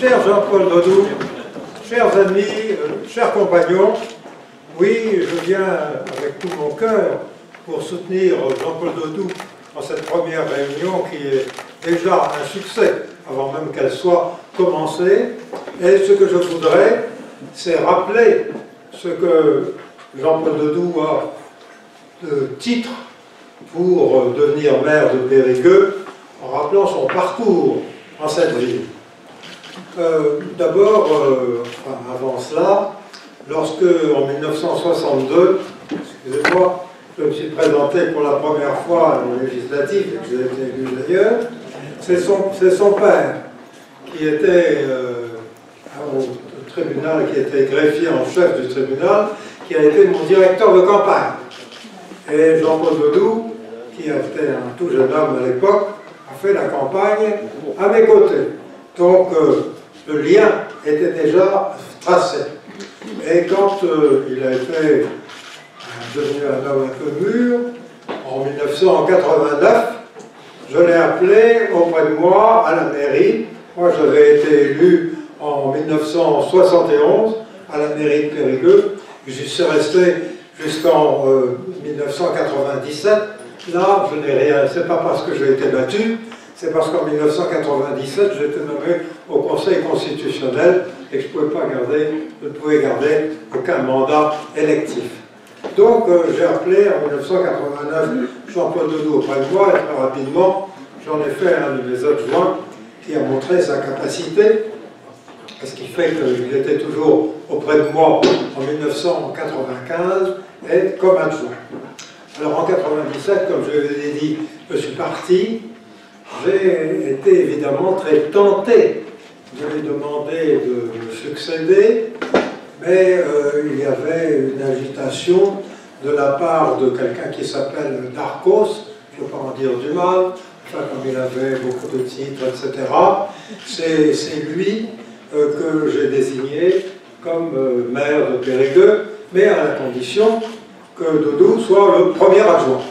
Cher Jean-Paul Dodou, chers amis, chers compagnons, oui, je viens avec tout mon cœur pour soutenir Jean-Paul Dodou dans cette première réunion qui est déjà un succès, avant même qu'elle soit commencée. Et ce que je voudrais, c'est rappeler ce que Jean-Paul Dodou a de titre pour devenir maire de Périgueux, en rappelant son parcours en cette ville. D'abord, avant cela, lorsque, en 1962, excusez-moi, je me suis présenté pour la première fois aux législatives, et que j'ai été élu d'ailleurs, c'est son père qui était au tribunal, qui était greffier en chef du tribunal, qui a été mon directeur de campagne. Et Jean-Paul Dodou, qui était un tout jeune homme à l'époque, a fait la campagne à mes côtés. Donc, le lien était déjà tracé. Et quand il a été devenu un homme un peu mûr, en 1989, je l'ai appelé auprès de moi à la mairie. Moi, j'avais été élu en 1971 à la mairie de Périgueux. J'y suis resté jusqu'en 1997. Là, je n'ai rien. C'est pas parce que j'ai été battu, c'est parce qu'en 1997, j'étais nommé au Conseil constitutionnel et que je ne pouvais garder aucun mandat électif. Donc, j'ai appelé en 1989 Jean-Paul Dodou auprès de moi et très rapidement, j'en ai fait un de mes adjoints qui a montré sa capacité, ce qui fait qu'il était toujours auprès de moi en 1995 et comme adjoint. Alors en 1997, comme je vous ai dit, je suis parti. J'ai été évidemment très tenté de lui demander de me succéder, mais il y avait une agitation de la part de quelqu'un qui s'appelle Darcos, je ne veux pas en dire du mal, enfin comme il avait beaucoup de titres, etc. C'est lui que j'ai désigné comme maire de Périgueux, mais à la condition que Dodou soit le premier adjoint.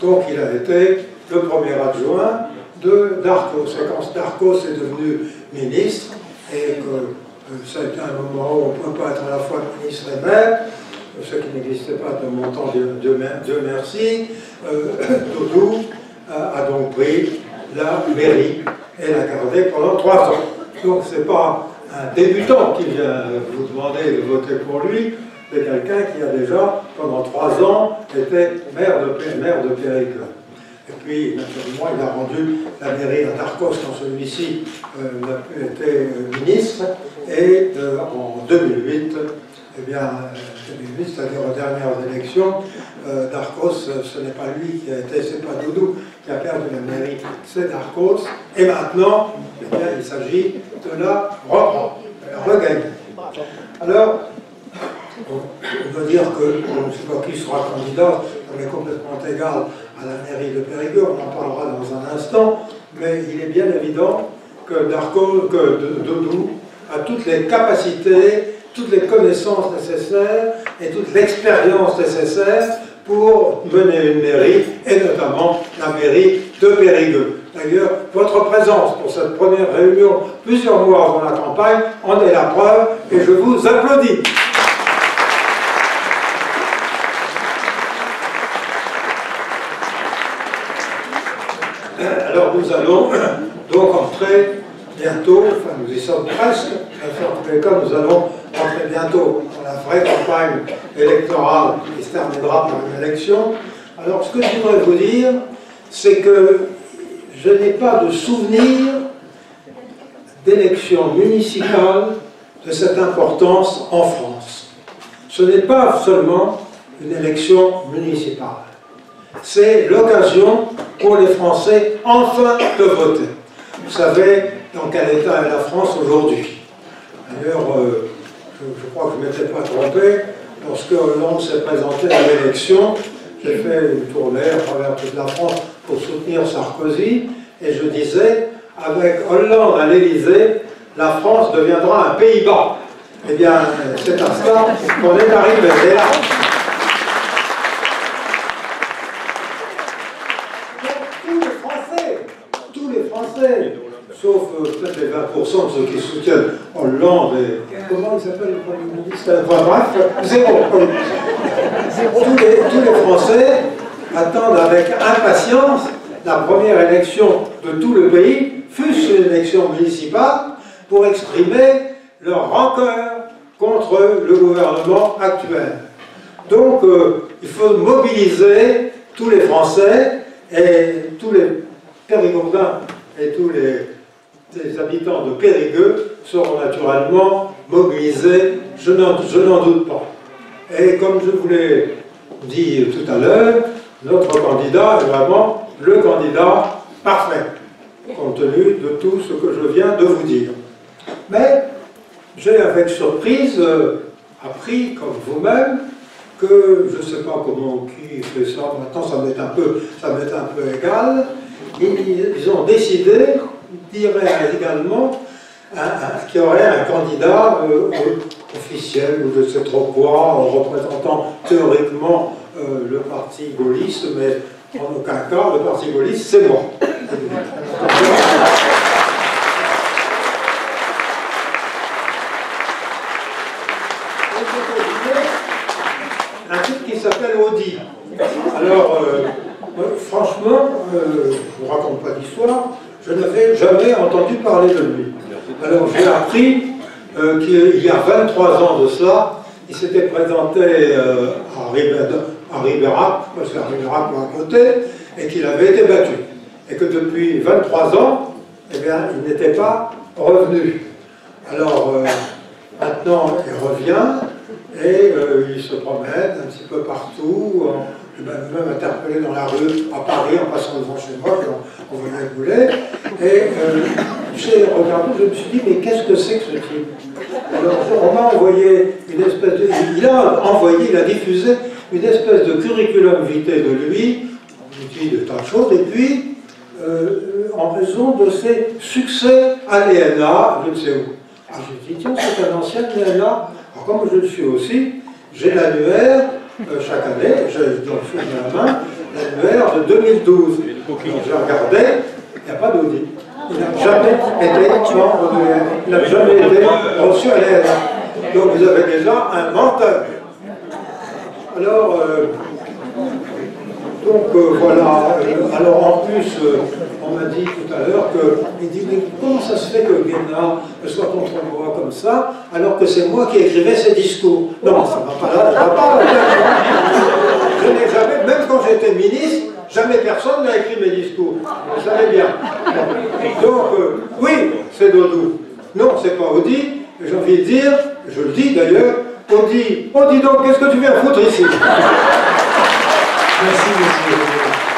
Donc il a été le premier adjoint de Darcos. Et quand Darcos est devenu ministre, et que ça a été un moment où on ne peut pas être à la fois ministre et maire, ce qui n'existait pas de mon temps, Dieu merci, Dodou a donc pris la mairie et l'a gardée pendant 3 ans. Donc ce n'est pas un débutant qui vient vous demander de voter pour lui, c'est quelqu'un qui a déjà, pendant 3 ans, été maire de Périgueux. Et puis, naturellement, il a rendu la mairie à Darcos quand celui-ci était ministre. Et en 2008, eh bien, 2008, c'est-à-dire aux dernières élections, Darcos, ce n'est pas lui qui a été, c'est pas Dodou qui a perdu la mairie, c'est Darcos. Et maintenant, eh bien, il s'agit de la reprendre, de la regagner. Alors, on doit dire que, je ne sais pas qui sera candidat, on est complètement égal à la mairie de Périgueux, on en parlera dans un instant, mais il est bien évident que Dodou a toutes les capacités, toutes les connaissances nécessaires et toute l'expérience nécessaire pour mener une mairie, et notamment la mairie de Périgueux. D'ailleurs, votre présence pour cette première réunion, plusieurs mois avant la campagne, en est la preuve, et je vous applaudis. Alors nous allons donc entrer bientôt, enfin nous y sommes presque, enfin, en tous les cas nous allons entrer bientôt dans la vraie campagne électorale qui se terminera par une élection. Alors ce que je voudrais vous dire, c'est que je n'ai pas de souvenir d'élection municipale de cette importance en France. Ce n'est pas seulement une élection municipale. C'est l'occasion pour les Français, enfin, de voter. Vous savez dans quel état est la France aujourd'hui. D'ailleurs, je crois que je ne m'étais pas trompé. Lorsque Hollande s'est présenté à l'élection, j'ai fait une tournée à travers toute la France pour soutenir Sarkozy, et je disais, avec Hollande à l'Élysée, la France deviendra un Pays-Bas. Eh bien, c'est à ça qu'on est arrivé. Et là, tous les Français sauf peut-être les 20% de ceux qui soutiennent Hollande et... Comment il s'appelle le Premier ministre? Enfin bref, zéro. Tous les Français attendent avec impatience la première élection de tout le pays, fût-ce une élection municipale, pour exprimer leur rancœur contre le gouvernement actuel. Donc, il faut mobiliser tous les Français et tous les Périgordins et tous les habitants de Périgueux seront naturellement mobilisés, je n'en doute pas. Et comme je vous l'ai dit tout à l'heure, notre candidat est vraiment le candidat parfait, compte tenu de tout ce que je viens de vous dire. Mais j'ai avec surprise appris, comme vous-même, que je ne sais pas comment qui fait ça, maintenant ça m'est un peu égal, ils ont décidé, dirait également, qu'il y aurait un candidat officiel ou je ne sais trop quoi, représentant théoriquement le parti gaulliste, mais en aucun cas le parti gaulliste c'est moi. Un type qui s'appelle Audi. Alors, franchement, je ne vous raconte pas d'histoire, je n'avais jamais entendu parler de lui. Alors j'ai appris qu'il y a 23 ans de cela, il s'était présenté à Ribérac, parce que Ribérac à côté, et qu'il avait été battu. Et que depuis 23 ans, eh bien, il n'était pas revenu. Alors, maintenant, il revient, et il se promène un petit peu partout, il m'a même interpellé dans la rue, à Paris, en passant devant chez moi, on venait le boulet, et j'ai regardé, je me suis dit, mais qu'est-ce que c'est que ce type? Alors, on m'a envoyé une espèce de... Il a diffusé une espèce de curriculum vitae de lui, on dit de tas de choses, et puis, en raison de ses succès à l'ENA, je ne sais où. Alors, j'ai dit, tiens, c'est un ancien de l'ENA. Alors, comme je le suis aussi, j'ai l'annuaire, chaque année, j'ai dans le film de la main, l'annuaire de 2012. Donc, j'ai regardé, il n'y a pas d'audit. Il n'a jamais été membre de l'ENA. Il n'a jamais été reçu à l'ENA. Donc vous avez déjà un menteur. Alors, voilà. Alors en plus, on m'a dit tout à l'heure qu'il dit, mais comment ça se fait que Guénard soit contre moi comme ça, alors que c'est moi qui écrivais ses discours? Non, ça ne va pas là, ça va pas. Je n'ai jamais, même quand j'étais ministre, jamais personne n'a écrit mes discours. Vous savez bien. Donc, oui, c'est Dodou. Non, c'est pas Audi. J'ai envie de dire, je le dis d'ailleurs, Audi, oh dis donc, qu'est-ce que tu viens foutre ici? Merci, monsieur.